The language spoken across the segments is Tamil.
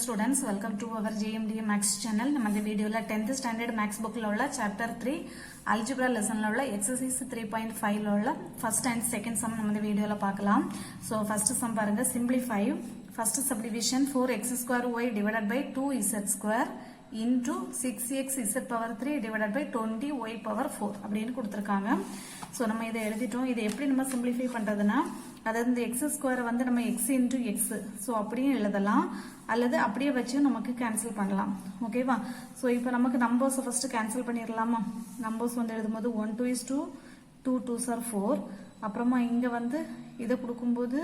students, welcome to our JMDA Max channel. நம்ம இந்த வீடியோல 10th standard Max bookல உள்ள chapter 3 algebra lessonல உள்ள exercise 3.5 ல உள்ள first and second sum நம்ம இந்த வீடியோல பார்க்கலாம். So first sum பாருங்க, simplify first subdivision 4x square y divided by 2z square into 6x z power 3 divided by 20 y power 4 அப்படினு கொடுத்திருக்காங்க. So நம்ம இதை எழுதிட்டோம். இதை எப்படி நம்ம simplify பண்றதுனா, அதாவது இந்த x ஸ்கொயர் வந்து நம்ம x into x சோ அப்படியே எழுதலாம், அல்லது அப்படியே வச்சு நமக்கு கேன்சல் பண்ணலாம். ஓகேவா? சோ இப்போ நமக்கு நம்பர்ஸ் ஃபர்ஸ்ட் கேன்சல் பண்ணிரலாமா? நம்பர்ஸ் வந்து எழுதும்போது 1 2 is 2 2 2s are 4. அப்புறமா இங்க வந்து இத கொடுக்கும்போது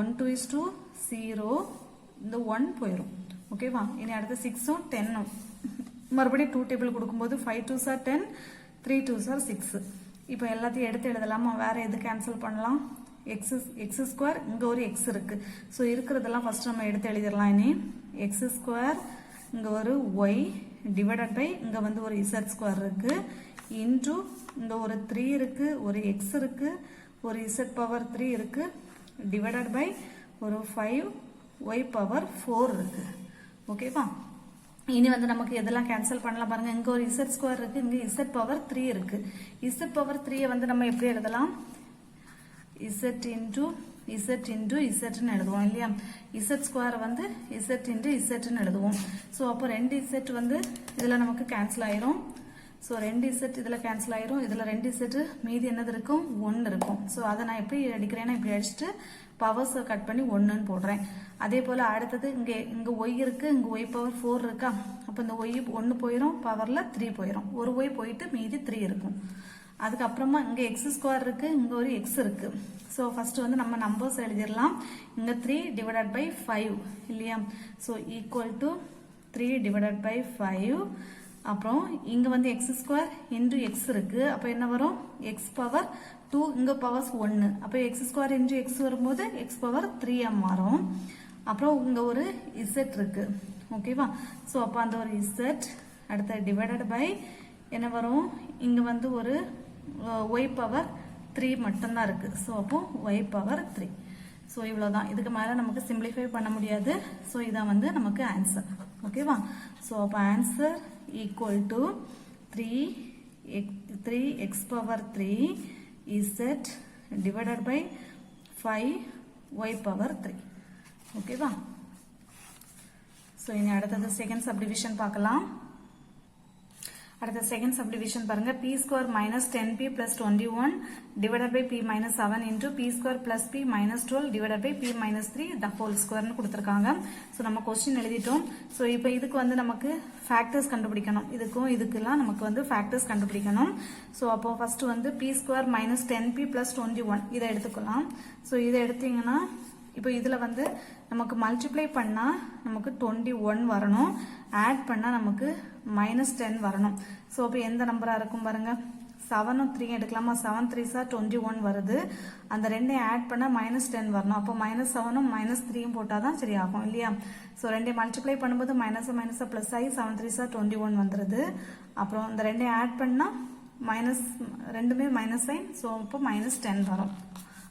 1 2 is 2 0 இந்த 1 போயிடும். ஓகேவா? இனி அடுத்து 6 உம் 10 உம் மறுபடியும் 2 டேபிள் கொடுக்கும்போது 5 2s are 10 3 2s are 6. இப்போ எல்லாத்தையும் எடுத்து எழுதலாமா? வேற எது கேன்சல் பண்ணலாம்? x ஸ்கொயர் இங்க ஒரு x இருக்கு. சோ இருக்குறதெல்லாம் ஃபர்ஸ்ட் நம்ம எடுத்து எழுதிரலாம். இனி x ஸ்கொயர் இங்க ஒரு y டிவைடட் பை இங்க வந்து ஒரு z ஸ்கொயர் இருக்கு இன்டு இங்க ஒரு 3 இருக்கு, ஒரு x இருக்கு, ஒரு z பவர் 3 இருக்கு டிவைடட் பை ஒரு 5 y பவர் 4 இருக்கு. ஓகேவா? இனி வந்து நமக்கு எதெல்லாம் கேன்சல் பண்ணலாம் பாருங்க. இங்க ஒரு z ஸ்கொயர் இருக்கு, இங்க z பவர் 3 இருக்கு. z பவர் 3 வந்து நம்ம எப்படி எழுதலாம்? z into z ன்னு எழுதுவோம் இல்லையா? z ஸ்கொயர் வந்து z into z ன்னு எழுதுவோம். சோ அப்போ 2z வந்து இதுல நமக்கு கேன்சல் ஆயிரும். சோ 2z இதுல கேன்சல் ஆயிரும். இதுல 2z மீதி என்னது இருக்கும்? 1 இருக்கும். சோ அத நான் எப்படி அடிக்கிறேன்னா இப்படி அடிச்சிட்டு பவர்ஸ் கட் பண்ணி 1 ன்னு போடுறேன். அதே போல அடுத்தது இங்க y இருக்கு, இங்க y பவர் 4 இருக்கா? அப்ப இந்த y 1 போயிரும், பவர்ல 3 போயிரும். ஒரு y போயிட்டு மீதி 3 இருக்கும். அதுக்கு அப்புறமா இங்க x ஸ்கொயர் இருக்கு, இங்க ஒரு x இருக்கு. சோ ஃபர்ஸ்ட் வந்து நம்ம நம்பர்ஸ் எழுதிரலாம். இங்க 3 டிவைடட் பை 5 இல்லையா? So equal to 3 divided by 5. அப்புறம் இங்க வந்து x ஸ்கொயர் இன்டு x இருக்கு. அப்ப என்ன வரும்? x பவர் 2 இங்க பவர்ஸ் 1. அப்ப x ஸ்கொயர் இன்டு x வரும்போது x பவர் 3 ஆ மாறும். அப்புறம் இங்க ஒரு z இருக்கு. ஓகேவா? சோ அப்ப அந்த ஒரு z அடுத்து டிவைடட் பை என்ன வரும்? இங்க வந்து ஒரு y பவர் 3 மட்டும் தான் இருக்கு. சோ அப்போ y பவர் 3. சோ இவ்வளவுதான். இதுக்கு மேல நமக்கு சிம்பிளிஃபை பண்ண முடியாது. சோ இதான் வந்து நமக்கு ஆன்சர். ஓகேவா? சோ அப்ப answer equal to 3x power 3 z divided by 5y power 3. ஓகேவா? சோ இனி அடுத்தது செகண்ட் சப்டிவிஷன் பார்க்கலாம். அடுத்த செகண்ட் சப்டிவிஷன் பாருங்க. p square minus 10p plus 21 divided by p minus 7 into p square plus p minus 12 divided by p minus 3 the whole ஸ்கொயர்னு கொடுத்துருக்காங்க. ஸோ நம்ம கொஸ்டின் எழுதிட்டோம். ஸோ இப்போ இதுக்கு வந்து நமக்கு ஃபேக்டர்ஸ் கண்டுபிடிக்கணும். இதுக்கெல்லாம் நமக்கு வந்து ஃபேக்டர்ஸ் கண்டுபிடிக்கணும். ஸோ அப்போ ஃபர்ஸ்ட் வந்து p square minus 10p plus 21 இதை எடுத்துக்கலாம். ஸோ இதை எடுத்தீங்கன்னா இப்போ இதுல வந்து நமக்கு மல்டிப்ளை பண்ணா நமக்கு 21 வரணும், ஆட் பண்ணா நமக்கு மைனஸ் 10 வரணும். சோ அப்ப எந்த நம்பரா இருக்கும் பாருங்க. 7 3 எடுக்கலாமா? 7 3s are 21 வருது. அந்த ரெண்டையும் ஆட் பண்ணா மைனஸ் 10 வரணும். அப்போ மைனஸ் 7 மைனஸ் 3 போட்டாதான் சரி ஆகும் இல்லையா? சோ ரெண்டையும் மல்டிப்ளை பண்ணும்போது மைனஸ் மைனஸ் பிளஸ் ஆகி 7 3s are 21 வந்துருது. அப்புறம் இந்த ரெண்டையும் ஆட் பண்ணா மைனஸ், ரெண்டுமே மைனஸ் சைன். சோ அப்போ மைனஸ் 10 வரும்.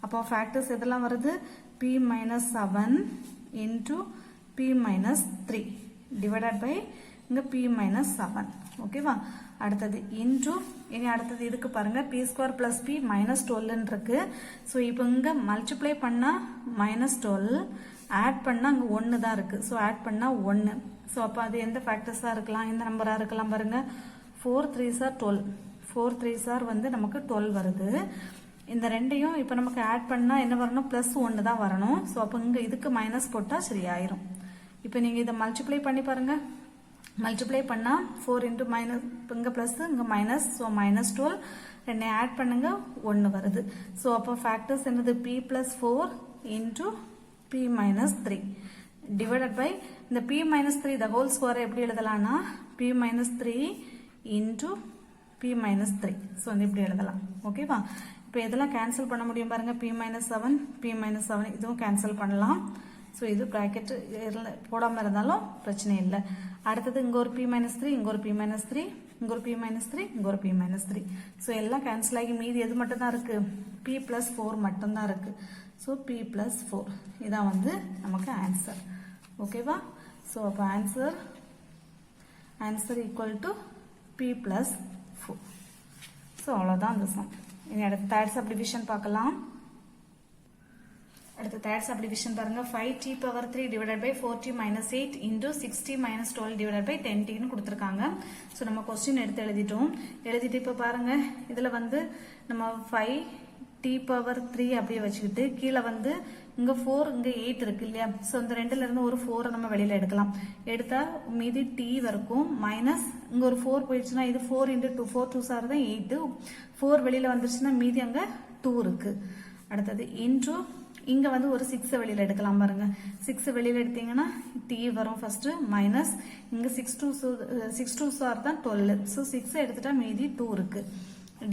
அப்போ ஃபேக்டர்ஸ் எதெல்லாம் வருது? p minus 7 into p minus 3 divided by இங்க p minus 7. ஓகேவா? அடுத்தது into இனி அடுத்தது இதுக்கு பாருங்க p square plus p minus 12 இருக்கு. சோ இப்போ இங்க மல்டிப்ளை பண்ணா minus 12, ஆட் பண்ணா அங்க 1 தான் இருக்கு. சோ ஆட் பண்ணா 1. சோ அப்ப அது எந்த ஃபேக்டர்ஸா இருக்கலாம்? எந்த நம்பரா இருக்கலாம் பாருங்க. 4 3s are 12. 4 3s are வந்து நமக்கு 12 வருது. இந்த ரெண்டையும் இப்ப நமக்கு ஆட் பண்ணா என்ன வரணும்? பிளஸ் 1 தான் வரணும். சோ அப்ப இங்க இதுக்கு மைனஸ் போட்டா சரியாயிரும். இப்போ நீங்க இத மல்டிப்ளை பண்ணி பாருங்க. மல்டிப்ளை பண்ணா 4 into மைனஸ், இங்க பிளஸ் இங்க மைனஸ். சோ மைனஸ் 12 ரெண்டையும் ஆட் பண்ணுங்க 1 வருது. சோ அப்ப ஃபேக்டர்ஸ் என்னது? p plus 4 into p minus 3 divided by இந்த p minus 3 the whole square எப்படி எழுதலாம்னா p minus 3 into p minus 3. So வந்து இப்படி எழுதலாம். ஓகேவா? இப்போ இதெல்லாம் கேன்சல் பண்ண முடியும் பாருங்க. p minus 7 p minus 7 இதுவும் கேன்சல் பண்ணலாம். சோ இது பிராக்கெட் போடாம இருந்தாலும் பிரச்சனை இல்லை. அடுத்தது இங்க ஒரு p minus 3, இங்க ஒரு p minus 3, இங்க ஒரு p minus 3, இங்க ஒரு p minus 3. சோ எல்லாம் கேன்சல் ஆகி மீதி எது மட்டும் தான் இருக்கு? p plus 4 மட்டும் தான் இருக்கு. சோ p plus 4 இதான் வந்து நமக்கு ஆன்சர். ஓகேவா? ஸோ அப்போ answer equal to p plus 4. So அவ்வளோதான் அந்த சம். இனி அடுத்த தேர்ட் சப்டிவிஷன் பார்க்கலாம். அடுத்த தேர்ட் சப்டிவிஷன் பாருங்க 5t power 3 divided by 4t minus 8 into 6t minus 12 divided by 10t ன்னு கொடுத்துருக்காங்க. ஸோ நம்ம கொஸ்டின் எடுத்து எழுதிட்டு இப்போ பாருங்க இதில் வந்து நம்ம 5t power 3 அப்படியே வச்சுக்கிட்டு கீழே வந்து இங்கே 4 இங்கே 8 இருக்கு இல்லையா. ஸோ இந்த ரெண்டுல இருந்து ஒரு 4 நம்ம வெளியில எடுக்கலாம். எடுத்தா மீதி t வரைக்கும் மைனஸ் இங்கே ஒரு 4 போயிடுச்சுன்னா இது 4 into 2 4 2 சார் தான் 8 4 வெளியில வந்துருச்சுன்னா மீதி அங்கே 2 இருக்கு. அடுத்தது இன்ட்ரூ இங்க வந்து ஒரு 6 வெளியில எடுக்கலாம் பாருங்க. 6 வெளியில எடுத்தீங்கன்னா t வரும் ஃபர்ஸ்ட் மைனஸ் இங்க 6 2 சார் தான் 12. ஸோ 6 எடுத்துட்டா மீதி 2 இருக்கு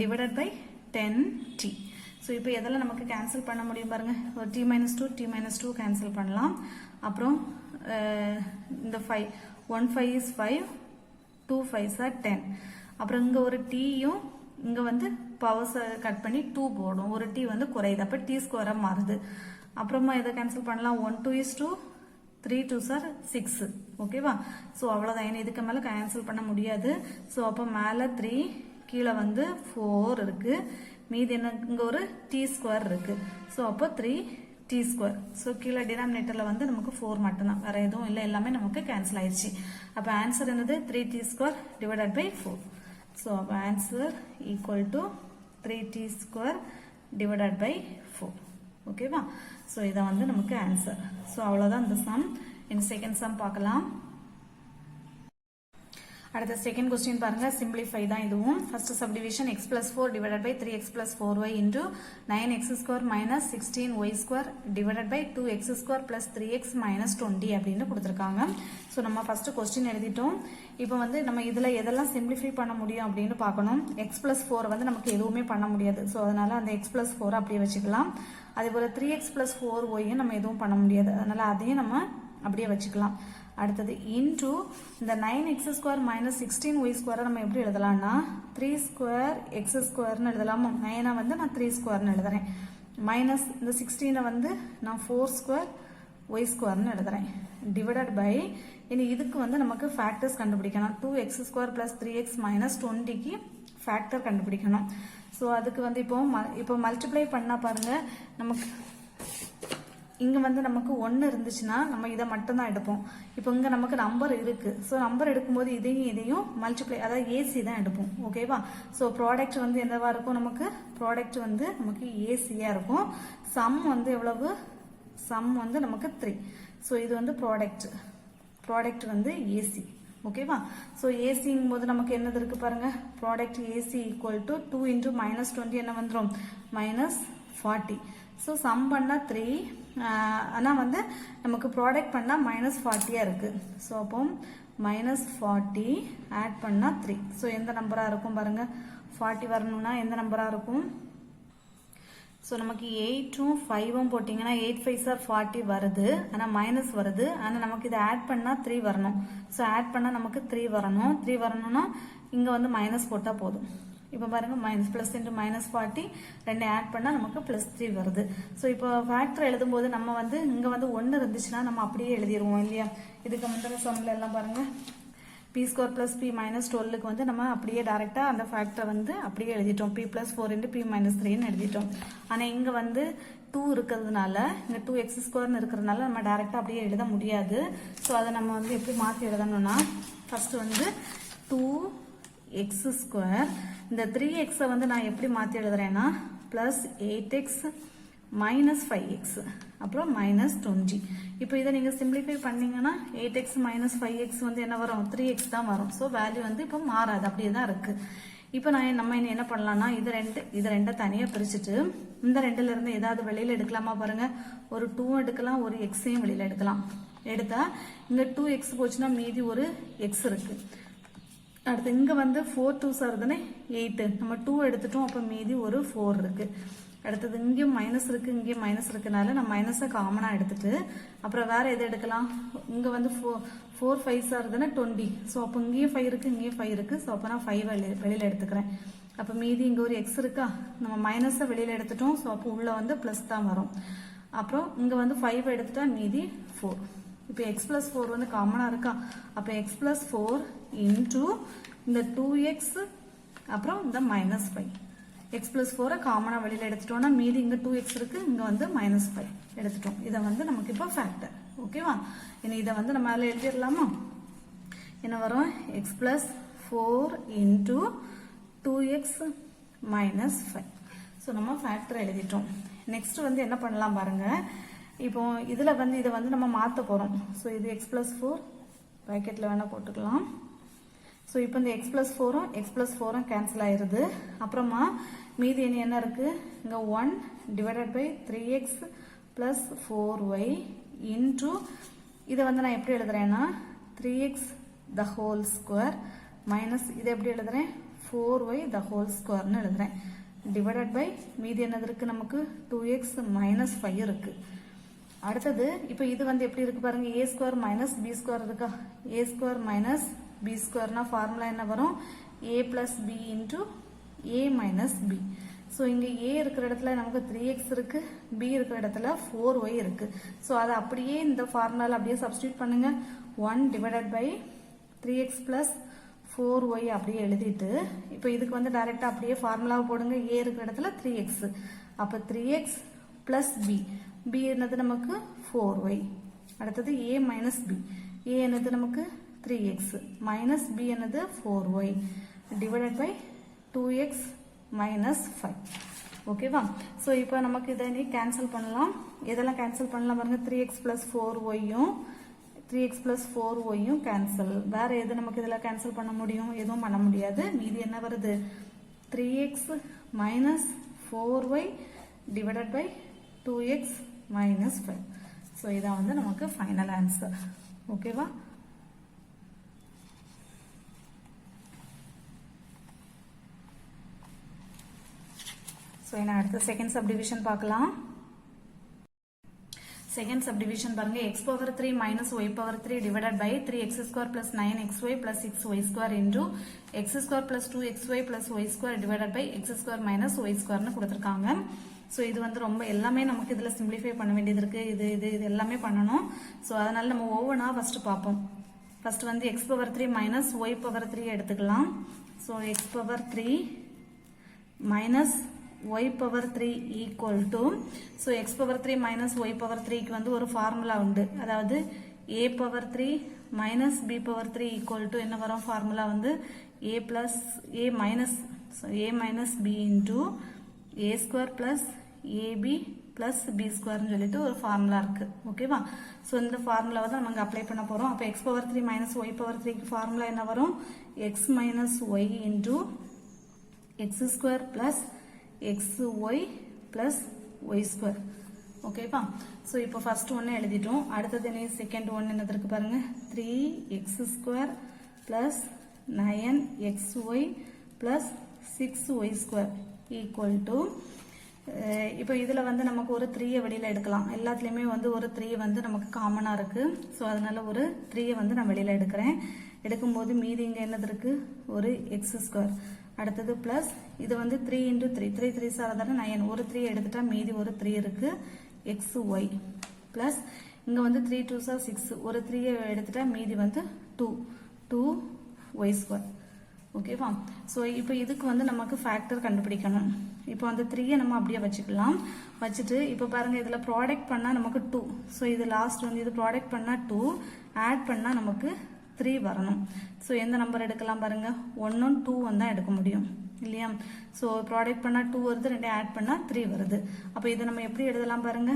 டிவைடட் பை 10t. ஸோ இப்போ எதெல்லாம் நமக்கு கேன்சல் பண்ண முடியும் பாருங்க. ஒரு t minus 2 கேன்சல் பண்ணலாம். அப்புறம் இந்த 5 1 5 is 5 2 5s are 10. அப்புறம் இங்க ஒரு tயும் இங்க வந்து பவர்ஸ் கட் பண்ணி 2 போடும். ஒரு t வந்து குறையுது அப்ப t ஸ்கொயரா மாறுது. அப்புறமா இதை கேன்சல் பண்ணலாம். 1 2 is 2 3 2s are 6. ஓகேவா. ஸோ அவ்வளோதான். இதுக்கு மேல கேன்சல் பண்ண முடியாது. ஸோ அப்போ மேல 3 கீழே வந்து 4 இருக்கு. மீதி என்ன இங்க ஒரு t ஸ்கொயர் இருக்கு. ஸோ அப்போ 3t ஸ்கொயர். ஸோ கீழே டினாமினேட்டர்ல வந்து நமக்கு 4 மட்டும்தான், வேற எதுவும் இல்லை, எல்லாமே நமக்கு கேன்சல் ஆயிடுச்சு. அப்போ ஆன்சர் என்னது 3t square divided by 4. So our answer equal to 3t square divided by 4. Okay va. So இதான் வந்து நமக்கு answer. So அவ்வளவுதான் இந்த sum. In second sum பார்க்கலாம். அடுத்த செகண்ட் கொஸ்டின் பாருங்க. சிம்பிளிஃபை தான் இதுவும். First subdivision x plus 4 divided by 3x plus 4y into 9x square minus 16y square divided by 2x square plus 3x minus 20 அப்படின்னு கொடுத்துருக்காங்க. ஸோ நம்ம ஃபர்ஸ்ட் கொஸ்டின் எழுதிட்டோம். இப்போ வந்து நம்ம இதில் எதெல்லாம் சிம்பிளிஃபை பண்ண முடியும் அப்படின்னு பார்க்கணும். x plus 4 வந்து நமக்கு எதுவுமே பண்ண முடியாது. ஸோ அதனால அந்த x plus 4 அப்படியே வச்சுக்கலாம். அதே போல 3x plus 4y நம்ம எதுவும் பண்ண முடியாது, அதனால அதையும் நம்ம அப்படியே வச்சுக்கலாம். அடுத்தது இன்டூ இந்த 9x ஸ்கொயர் மைனஸ் 16y ஸ்கொயரை நம்ம எப்படி எழுதலாம்னா 3 ஸ்கொயர் எக்ஸ் ஸ்கொயர்னு எழுதலாமா. 9 வந்து நான் 3 ஸ்கொயர்னு எழுதுறேன். மைனஸ் இந்த 16 வந்து நான் 4 ஸ்கொயர் ஒய் ஸ்கொயர்னு எழுதுறேன். டிவைடட் பை இனி இதுக்கு வந்து நமக்கு ஃபேக்டர்ஸ் கண்டுபிடிக்கணும். 2x square plus 3x minus 20க்கு ஃபேக்டர் கண்டுபிடிக்கணும். ஸோ அதுக்கு வந்து இப்போ மல்டிப்ளை பண்ணா பாருங்க, நமக்கு இங்க வந்து நமக்கு 1 இருந்துச்சுன்னா நம்ம இதை மட்டும் தான் எடுப்போம். இப்போ இங்க நமக்கு நம்பர் இருக்கு. ஸோ நம்பர் எடுக்கும்போது இதையும் மல்டிப்ளை, அதாவது ஏசி தான் எடுப்போம். ஓகேவா. ஸோ ப்ராடக்ட் வந்து என்னவா இருக்கும், நமக்கு ப்ராடக்ட் வந்து நமக்கு ஏசியா இருக்கும். சம் வந்து எவ்வளவு, சம் வந்து நமக்கு 3. ஸோ இது வந்து ப்ராடக்ட் வந்து ஏசி. ஓகேவா. ஸோ ஏசிங்கும் போது நமக்கு என்னது இருக்கு பாருங்க, product a c equal to 2 into minus 20 என்ன வந்துடும் மைனஸ் 40. ஸோ சம் பண்ணா 3, ஆனால் வந்து நமக்கு ப்ராடக்ட் பண்ணா மைனஸ் 40 இருக்கு. ஸோ அப்போ மைனஸ் 40 ஆட் பண்ணா 3. ஸோ எந்த நம்பரா இருக்கும் பாருங்க, 40 வரணும்னா எந்த நம்பரா இருக்கும். ஸோ நமக்கு 8ம் 5ம் போட்டிங்கன்னா 8 5s are 40 வருது, ஆனால் மைனஸ் வருது. ஆனால் நமக்கு இதை ஆட் பண்ணால் 3 வரணும். ஸோ ஆட் பண்ணால் நமக்கு 3 வரணும். 3 வரணும்னா இங்கே வந்து மைனஸ் போட்டால் போதும். இப்போ பாருங்க மைனஸ் பிளஸ் இன்ட்டு மைனஸ் 40 ரெண்டு ஆட் பண்ணால் நமக்கு பிளஸ் 3 வருது. ஸோ இப்போ ஃபேக்டர் எழுதும்போது நம்ம வந்து இங்கே வந்து 1 இருந்துச்சுன்னா நம்ம அப்படியே எழுதிடுவோம் இல்லையா. இதுக்கு முந்தின சம்ல எல்லாம் பாருங்க p square plus p minus 12க்கு வந்து நம்ம அப்படியே டைரக்டா அந்த ஃபேக்டரை வந்து அப்படியே எழுதிட்டோம். p plus 4 into p minus 3ன்னு எழுதிட்டோம். ஆனால் இங்கே வந்து 2 இருக்கிறதுனால, இங்கே 2x ஸ்கொயர்னு இருக்கிறதுனால நம்ம டைரக்டா அப்படியே எழுத முடியாது. ஸோ அதை நம்ம வந்து எப்படி மாற்றி எழுதணும்னா ஃபர்ஸ்ட் வந்து 2x ஸ்கொயர், இந்த 3x வந்து நான் எப்படி மாற்றி எழுதுறேன்னா பிளஸ் 8x மைனஸ் 5x அப்புறம் மைனஸ் 20. இப்போ இதை நீங்க சிம்பிளிஃபை பண்ணீங்கன்னா 8x மைனஸ் 5x வந்து என்ன வரும், 3x தான் வரும். ஸோ வேல்யூ வந்து இப்போ மாறாது, அப்படியே தான் இருக்கு. இப்போ நம்ம என்ன பண்ணலாம்னா இது ரெண்டை தனியாக பிரிச்சுட்டு இந்த ரெண்டுல இருந்து ஏதாவது வெளியில எடுக்கலாமா பாருங்க. ஒரு 2 எடுக்கலாம், ஒரு எக்ஸையும் வெளியில எடுக்கலாம். எடுத்தா இங்க 2x போச்சுன்னா மீதி ஒரு x இருக்கு. அடுத்து இங்க வந்து 4 2s வருதுன்னு 8, நம்ம 2 எடுத்துட்டோம், அப்போ மீதி ஒரு 4 இருக்கு. அடுத்தது இங்கேயும் மைனஸ் இருக்கு, இங்கேயும் மைனஸ் இருக்குனால நம்ம மைனஸை காமனா எடுத்துட்டு அப்புறம் வேற எது எடுக்கலாம். இங்க வந்து 4 5s வருதுன்னா 20. ஸோ அப்போ இங்கேயும் 5 இருக்கு, இங்கேயும் 5 இருக்கு. ஸோ அப்போ நான் 5 வெளியில எடுத்துக்கிறேன். அப்போ மீதி இங்க ஒரு x இருக்கா, நம்ம மைனஸை வெளியில எடுத்துட்டோம். ஸோ அப்போ உள்ள வந்து பிளஸ் தான் வரும். அப்புறம் இங்க வந்து 5 எடுத்துட்டா மீதி 4. இப்போ எக்ஸ் பிளஸ் ஃபோர் வந்து காமனாக இருக்கா, அப்போ எக்ஸ் பிளஸ் ஃபோர் இன்டூ இந்த 2x அப்புறம் இந்த -5. எக்ஸ் பிளஸ் ஃபோரை காமனாக வெளியில் எடுத்துட்டோம்னா மீதி இங்கே 2x இருக்கு, இங்கே வந்து -5 எடுத்துட்டோம். இதை வந்து நமக்கு இப்போ ஃபேக்டர். ஓகேவா, இனி இதை வந்து நம்ம அதில் எழுதிடலாமா? என்ன வரும்? X plus four into 2x -5. So நம்ம ஃபேக்டர் எழுதிட்டோம். நெக்ஸ்ட் வந்து என்ன பண்ணலாம் பாருங்க. இப்போ இதில் வந்து இதை வந்து நம்ம மாற்ற போகிறோம். ஸோ இது எக்ஸ் பிளஸ் ஃபோர் ப்ராக்கெட்டில் வேணால் போட்டுக்கலாம். ஸோ இப்போ இந்த எக்ஸ் பிளஸ் ஃபோரும் கேன்சல் ஆயிடுது. அப்புறமா மீதி என்ன இருக்குது? இங்கே 1 divided by 3x plus 4y into இதை வந்து நான் எப்படி எழுதுறேன்னா 3x த ஹோல் ஸ்கொயர் மைனஸ் இதை எப்படி எழுதுறேன் 4y த ஹோல் ஸ்கொயர்னு எழுதுறேன். டிவைடட் பை மீதி என்னது இருக்குது நமக்கு 2x -5 இருக்கு. அடுத்தது இப்போ இது வந்து எப்படி இருக்கு பாருங்க, a square minus b square இருக்கா, a ஸ்கொயர் மைனஸ் பி ஸ்கொயர்னா ஃபார்முலா என்ன வரும்? a plus b into a minus b. So இங்கே a இருக்கிற இடத்துல நமக்கு 3x இருக்கு, b இருக்கிற இடத்துல 4y இருக்கு. ஸோ அதை அப்படியே இந்த ஃபார்முலாவில் அப்படியே சப்ஸ்டியூட் பண்ணுங்க. 1 divided by 3x plus 4y அப்படியே எழுதிட்டு இப்போ இதுக்கு வந்து டைரெக்டாக அப்படியே ஃபார்முலாவை போடுங்க. a இருக்கிற இடத்துல 3x, அப்போ 3x பிளஸ் b, b என்னது நமக்கு 4y. அடுத்தது a மைனஸ் b, a என்னது நமக்கு 3x மைனஸ் b என்னது 4y divided by 2x minus 5. ஓகேவா, ஸோ இப்போ நமக்கு இதை நீ கேன்சல் பண்ணலாம். எதெல்லாம் கேன்சல் பண்ணலாம் பாருங்க, 3x பிளஸ் 4yயும் கேன்சல். வேற எது நமக்கு இதில் கேன்சல் பண்ண முடியும்? எதுவும் பண்ண முடியாது. மீதி என்ன வருது? 3x minus 4y divided by 2x minus 5. So இதான் வந்து நமக்கு ஃபைனல் ஆன்சர். ஓகேவா, ஸோ என்ன அடுத்த செகண்ட் சப்டிவிஷன் பார்க்கலாம். செகண்ட் சப்டிவிஷன் பாருங்க, x power 3 minus y power 3 divided by 3x square plus 9xy plus 6y square into x square plus 2xy plus y square divided by x square minus y ஸ்கொயர்னு கொடுத்துருக்காங்க. ஸோ இது வந்து ரொம்ப எல்லாமே நமக்கு இதில் சிம்பிளிஃபை பண்ண வேண்டியது இருக்கு. இது எல்லாமே பண்ணணும். ஸோ அதனால நம்ம ஒவ்வொன்றா ஃபர்ஸ்ட் பார்ப்போம். ஃபர்ஸ்ட் வந்து x power 3 minus y power 3 எடுத்துக்கலாம். So x power 3 minus y power 3 equal to, so x power 3 minus y power 3க்கு வந்து ஒரு ஃபார்முலா உண்டு. அதாவது a power 3 minus b power 3 equal to என்ன வரும்? ஃபார்முலா வந்து a minus b into a square plus ab plus b ஸ்கொயர்னு சொல்லிட்டு ஒரு ஃபார்முலா இருக்கு. ஓகேவா, ஸோ இந்த ஃபார்முலாவை தான் நம்ம அப்ளை பண்ண போகிறோம். அப்போ x power 3 minus y power 3க்கு ஃபார்முலா என்ன வரும்? x minus y into x square plus xy plus y square. ஓகேவா, ஸோ இப்போ ஃபர்ஸ்ட் ஒன்று எழுதிட்டோம். அடுத்தது என்ன? செகண்ட் ஒன்று என்னது இருக்கு பாருங்க, 3x square plus 9xy plus 6y square equal to, இப்போ இதில் வந்து நமக்கு ஒரு 3 வெளியில் எடுக்கலாம். எல்லாத்துலேயுமே வந்து ஒரு 3 வந்து நமக்கு காமனாக இருக்கு. ஸோ அதனால ஒரு 3 வந்து நான் வெளியில் எடுக்கிறேன். எடுக்கும்போது மீதி இங்கே என்னது இருக்கு? ஒரு x ஸ்கொயர். அடுத்தது பிளஸ் இது வந்து 3 இன்டூ 3, 3 3 சார் தானே 9, ஒரு 3 எடுத்துட்டா மீதி ஒரு 3 இருக்கு xy பிளஸ் இங்கே வந்து 3 2 சார் 6, ஒரு 3 எடுத்துட்டா மீதி வந்து 2y ஸ்கொயர். ஓகேவா, ஸோ இப்போ இதுக்கு வந்து நமக்கு ஃபேக்டர் கண்டுபிடிக்கணும். இப்போ அந்த 3 நம்ம அப்படியே வச்சுக்கலாம். வச்சுட்டு இப்போ பாருங்க, இதில் ப்ராடக்ட் பண்ணால் நமக்கு 2. ஸோ இது லாஸ்ட் வந்து இது ப்ராடக்ட் பண்ணால் 2, ஆட் பண்ணால் நமக்கு 3 வரணும். ஸோ எந்த நம்பர் எடுக்கலாம் பாருங்க, 1 2 தான் எடுக்க முடியும் இல்லையா? ஸோ ப்ராடக்ட் பண்ணால் 2 வருது, 2 ஆட் பண்ணால் 3 வருது. அப்போ இதை நம்ம எப்படி எழுதலாம் பாருங்க,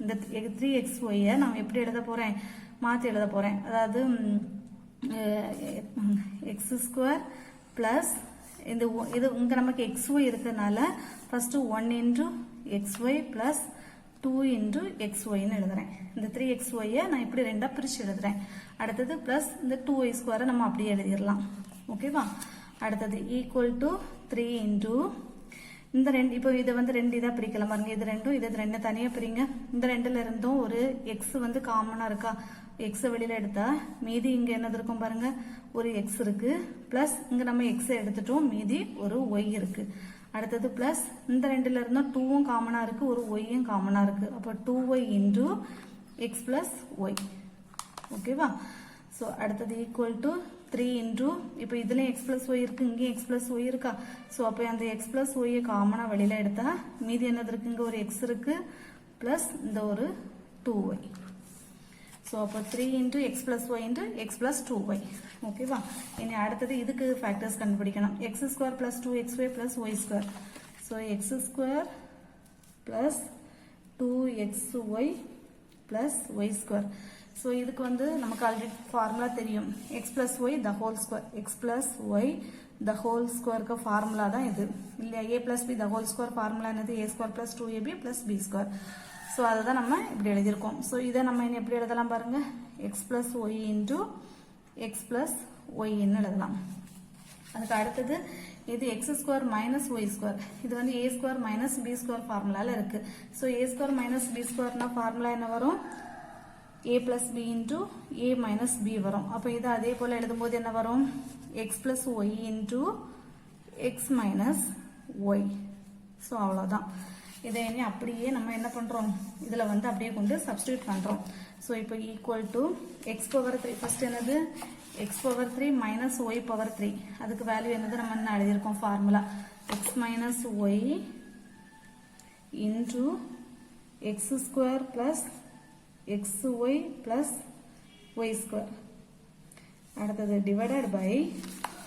இந்த 3xyயை நான் எப்படி எழுத போகிறேன்? மாற்றி எழுத போகிறேன். அதாவது x ஸ்கொயர் பிளஸ் இது இங்கே நமக்கு xy இருக்கிறதுனால first 1 into xy plus 2 into xyன்னு எழுதுறேன். இந்த 3xyயை நான் இப்படி ரெண்டா பிரிச்சு எழுதுறேன். அடுத்தது பிளஸ் இந்த 2y ஸ்கொயரை நம்ம அப்படியே எழுதிடலாம். ஓகேவா, அடுத்தது ஈக்குவல் டு 3 இன்டூ இந்த ரெண்டு. இப்போ இதை வந்து ரெண்டு இதாக பிரிக்கலாம் பாருங்க, இது ரெண்டும் இது ரெண்டு தனியாக பிரிங்க. இந்த ரெண்டுல இருந்தும் ஒரு எக்ஸ் வந்து காமனாக இருக்கா, எக்ஸை வெளியில் எடுத்தா மீதி இங்கே என்னது இருக்கும் பாருங்க, ஒரு எக்ஸ் இருக்கு. பிளஸ் இங்கே நம்ம எக்ஸை எடுத்துட்டோம், மீதி ஒரு ஒய் இருக்கு. அடுத்தது பிளஸ் இந்த ரெண்டுல இருந்தும் 2வும் காமனாக இருக்கு, ஒரு ஒய்யும் காமனாக இருக்கு. அப்போ 2y into x plus y. ஓகேவா? ஸோ அடுத்தது ஈக்குவல் டு 3 இன்டூ இப்போ இதுலேயும் எக்ஸ் பிளஸ் ஒய் இருக்கு, இங்கேயும் எக்ஸ் பிளஸ் ஒய் இருக்கா? ஸோ அப்போ அந்த எக்ஸ் பிளஸ் ஒய்யை காமனாக வெளியில் எடுத்தா மீதி என்னது இருக்கு? இங்கே ஒரு எக்ஸ் இருக்கு பிளஸ் இந்த ஒரு 2y. ஸோ அப்போ 3 into x plus y into x plus 2y. ஓகேவா? இனி அடுத்தது இதுக்கு ஃபேக்டர்ஸ் கண்டுபிடிக்கணும். X square plus 2xy plus y square. So x square plus 2xy plus y square. So இதுக்கு வந்து நமக்கு ஆல்ரெடி ஃபார்முலா தெரியும். X plus y the whole square. X plus y the whole ஸ்கொயருக்கு ஃபார்முலா தான் இது இல்லையா? A plus b the whole square formula என்னது? A square plus 2ab plus B square. So அதை தான் நம்ம இப்படி எழுதியிருக்கோம். ஸோ இதை நம்ம என்ன எப்படி எழுதலாம் பாருங்க. X plus y into x plus ஒய்ன்னு எழுதலாம். அதுக்கு அடுத்தது இது x square minus y square. இது வந்து a square minus b square ஃபார்முலால இருக்கு. So a square minus B ஸ்கொயர்னா ஃபார்முலா என்ன வரும்? a plus b into a minus b வரும். அப்போ இது அதே போல எழுதும்போது என்ன வரும்? x plus y into x minus y. So அவ்வளோதான். இதை இனி அப்படியே நம்ம என்ன பண்ணுறோம்? இதில் வந்து அப்படியே கொண்டு சப்ஸ்டியூட் பண்ணுறோம். ஸோ இப்போ equal to x power 3. First என்னது? X power 3 minus y power 3. அதுக்கு வேல்யூ என்னது? நம்ம என்ன எழுதியிருக்கோம் formula? X minus y into x square plus xy plus y square. அடுத்தது divided by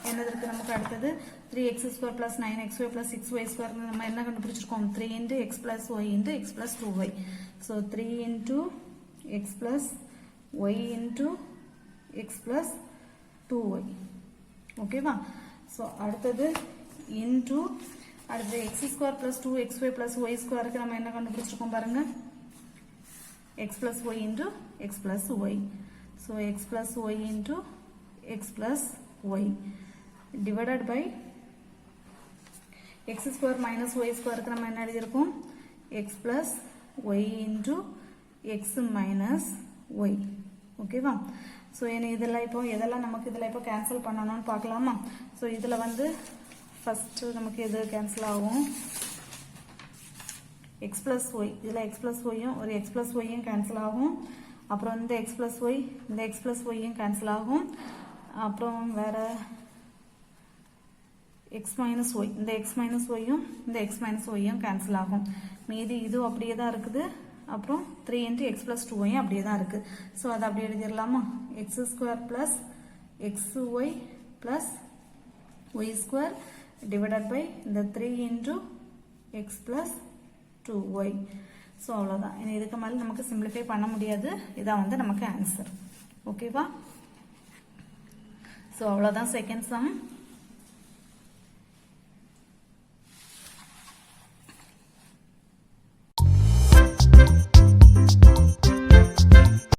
என்னது இருக்கு நமக்கு? அடுத்தது 3x square plus 9xy plus 6y square. நம்ம என்ன கண்டுபிடிச்சிருக்கோம்? 3 into x plus y into x plus 2y. So 3 into x plus y into x plus 2y. ஓகேவா? ஸோ அடுத்தது into அடுத்தது x square plus 2xy plus y square நம்ம என்ன கண்டுபிடிச்சிருக்கோம் பாருங்க? x plus y into x plus y. So x plus y into x plus y divided by x square minus y square நம்ம என்ன எழுதியிருக்கோம்? x plus y into x minus y. ஓகேவா? ஸோ இனி இதெல்லாம் இப்போ எதெல்லாம் நமக்கு இதில் இப்போ கேன்சல் பண்ணணும்னு பார்க்கலாமா? ஸோ இதில் வந்து ஃபஸ்ட்டு நமக்கு எது கேன்சல் ஆகும்? x plus y. இதில் x plus yயும் ஒரு x plus yயும் கேன்சல் ஆகும். அப்புறம் இந்த x plus y இந்த x plus yயும் கேன்சல் ஆகும். அப்புறம் வேற x minus y இந்த x minus yயும் இந்த x minus yயும் கேன்சல் ஆகும். மீதி இது அப்படியே தான் இருக்குது. அப்புறம் 3 into x plus 2yயும் அப்படியே தான் இருக்கு. ஸோ அதை அப்படியே எழுதிடலாமா? x square plus xy plus y square divided by இந்த 3 into x plus 2y. So அவ்வளோதான். இனி இதுக்கு மேலே நமக்கு சிம்பிளிஃபை பண்ண முடியாது. இதான் வந்து நமக்கு ஆன்சர். ஓகேவா? ஸோ அவ்வளோதான் செகண்ட் சம்.